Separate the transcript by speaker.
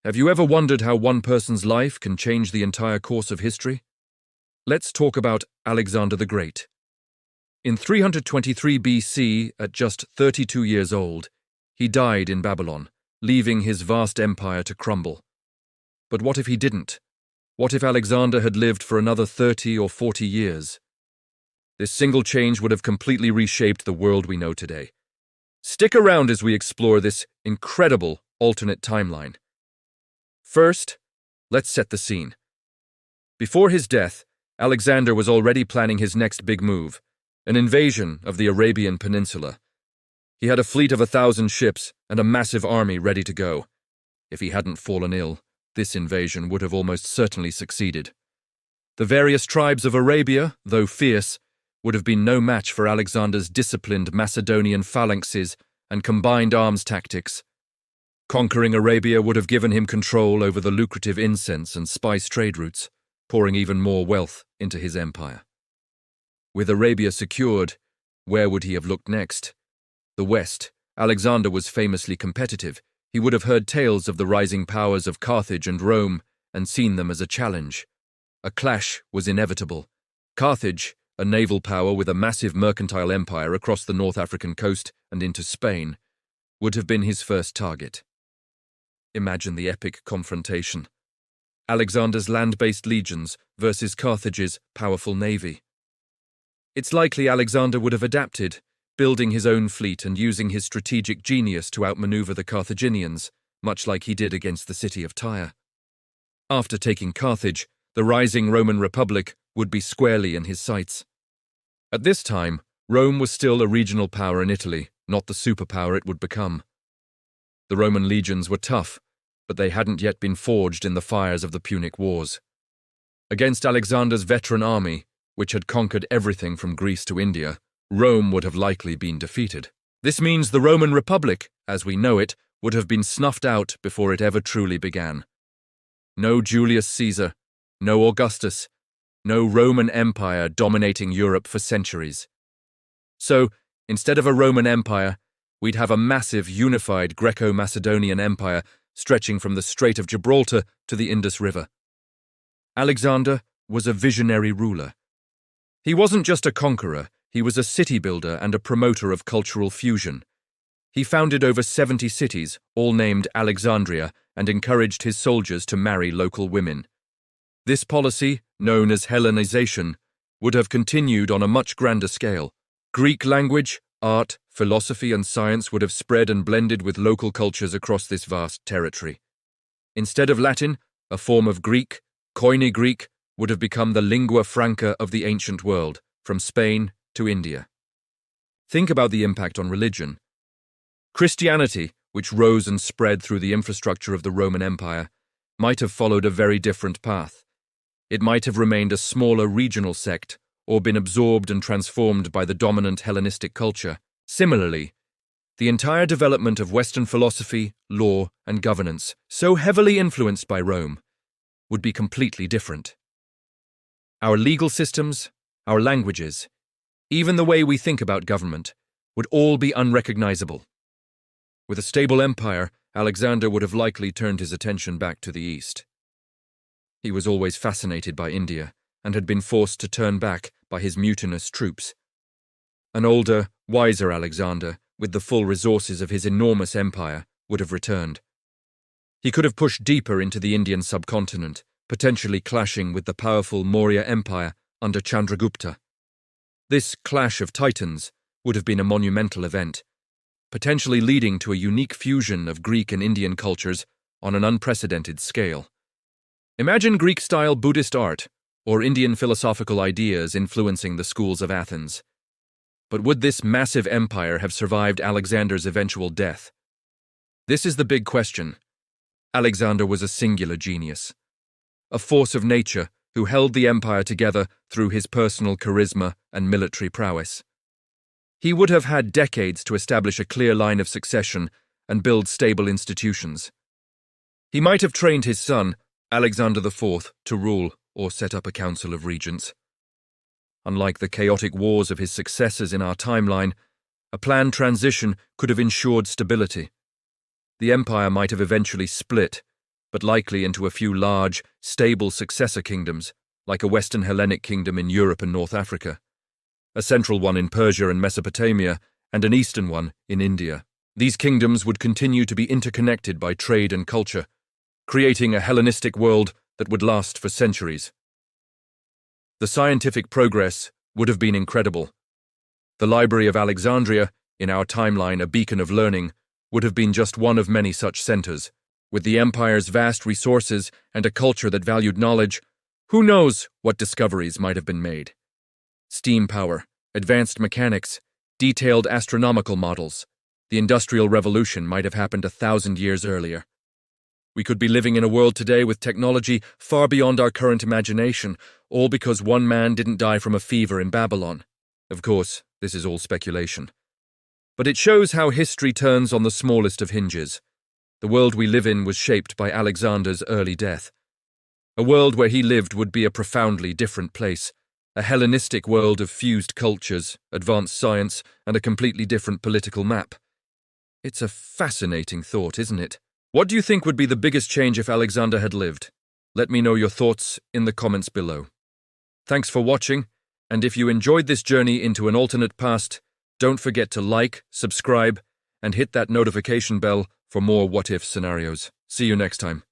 Speaker 1: Have you ever wondered how one person's life can change the entire course of history? Let's talk about Alexander the Great. In 323 BC, at just 32 years old, he died in Babylon, leaving his vast empire to crumble. But what if he didn't? What if Alexander had lived for another 30 or 40 years? This single change would have completely reshaped the world we know today. Stick around as we explore this incredible alternate timeline. First, let's set the scene. Before his death, Alexander was already planning his next big move, an invasion of the Arabian Peninsula. He had a fleet of 1,000 ships and a massive army ready to go. If he hadn't fallen ill, this invasion would have almost certainly succeeded. The various tribes of Arabia, though fierce, would have been no match for Alexander's disciplined Macedonian phalanxes and combined arms tactics. Conquering Arabia would have given him control over the lucrative incense and spice trade routes, pouring even more wealth into his empire. With Arabia secured, where would he have looked next? The West. Alexander was famously competitive. He would have heard tales of the rising powers of Carthage and Rome and seen them as a challenge. A clash was inevitable. Carthage, a naval power with a massive mercantile empire across the North African coast and into Spain, would have been his first target. Imagine the epic confrontation. Alexander's land-based legions versus Carthage's powerful navy. It's likely Alexander would have adapted, building his own fleet and using his strategic genius to outmaneuver the Carthaginians, much like he did against the city of Tyre. After taking Carthage, the rising Roman Republic would be squarely in his sights. At this time, Rome was still a regional power in Italy, not the superpower it would become. The Roman legions were tough, but they hadn't yet been forged in the fires of the Punic Wars. Against Alexander's veteran army, which had conquered everything from Greece to India, Rome would have likely been defeated. This means the Roman Republic, as we know it, would have been snuffed out before it ever truly began. No Julius Caesar, no Augustus, no Roman Empire dominating Europe for centuries. So, instead of a Roman Empire, we'd have a massive unified Greco-Macedonian empire stretching from the Strait of Gibraltar to the Indus River. Alexander was a visionary ruler. He wasn't just a conqueror, he was a city builder and a promoter of cultural fusion. He founded over 70 cities, all named Alexandria, and encouraged his soldiers to marry local women. This policy, known as Hellenization, would have continued on a much grander scale. Greek language, art, philosophy, and science would have spread and blended with local cultures across this vast territory. Instead of Latin, a form of Greek, Koine Greek, would have become the lingua franca of the ancient world, from Spain to India. Think about the impact on religion. Christianity, which rose and spread through the infrastructure of the Roman Empire, might have followed a very different path. It might have remained a smaller regional sect, or been absorbed and transformed by the dominant Hellenistic culture. Similarly, the entire development of Western philosophy, law, and governance, so heavily influenced by Rome, would be completely different. Our legal systems, our languages, even the way we think about government, would all be unrecognizable. With a stable empire, Alexander would have likely turned his attention back to the east. He was always fascinated by India and had been forced to turn back by his mutinous troops. An older, wiser Alexander, with the full resources of his enormous empire, would have returned. He could have pushed deeper into the Indian subcontinent, potentially clashing with the powerful Maurya Empire under Chandragupta. This clash of titans would have been a monumental event, potentially leading to a unique fusion of Greek and Indian cultures on an unprecedented scale. Imagine Greek-style Buddhist art or Indian philosophical ideas influencing the schools of Athens. But would this massive empire have survived Alexander's eventual death? This is the big question. Alexander was a singular genius, a force of nature who held the empire together through his personal charisma and military prowess. He would have had decades to establish a clear line of succession and build stable institutions. He might have trained his son, Alexander IV, to rule or set up a council of regents. Unlike the chaotic wars of his successors in our timeline, a planned transition could have ensured stability. The empire might have eventually split, but likely into a few large, stable successor kingdoms, like a Western Hellenic kingdom in Europe and North Africa, a central one in Persia and Mesopotamia, and an eastern one in India. These kingdoms would continue to be interconnected by trade and culture, creating a Hellenistic world that would last for centuries. The scientific progress would have been incredible. The Library of Alexandria, in our timeline a beacon of learning, would have been just one of many such centers. With the empire's vast resources and a culture that valued knowledge, who knows what discoveries might have been made? Steam power, advanced mechanics, detailed astronomical models. The Industrial Revolution might have happened 1,000 years earlier. We could be living in a world today with technology far beyond our current imagination, all because one man didn't die from a fever in Babylon. Of course, this is all speculation. But it shows how history turns on the smallest of hinges. The world we live in was shaped by Alexander's early death. A world where he lived would be a profoundly different place, a Hellenistic world of fused cultures, advanced science, and a completely different political map. It's a fascinating thought, isn't it? What do you think would be the biggest change if Alexander had lived? Let me know your thoughts in the comments below. Thanks for watching, and if you enjoyed this journey into an alternate past, don't forget to like, subscribe, and hit that notification bell for more what-if scenarios. See you next time.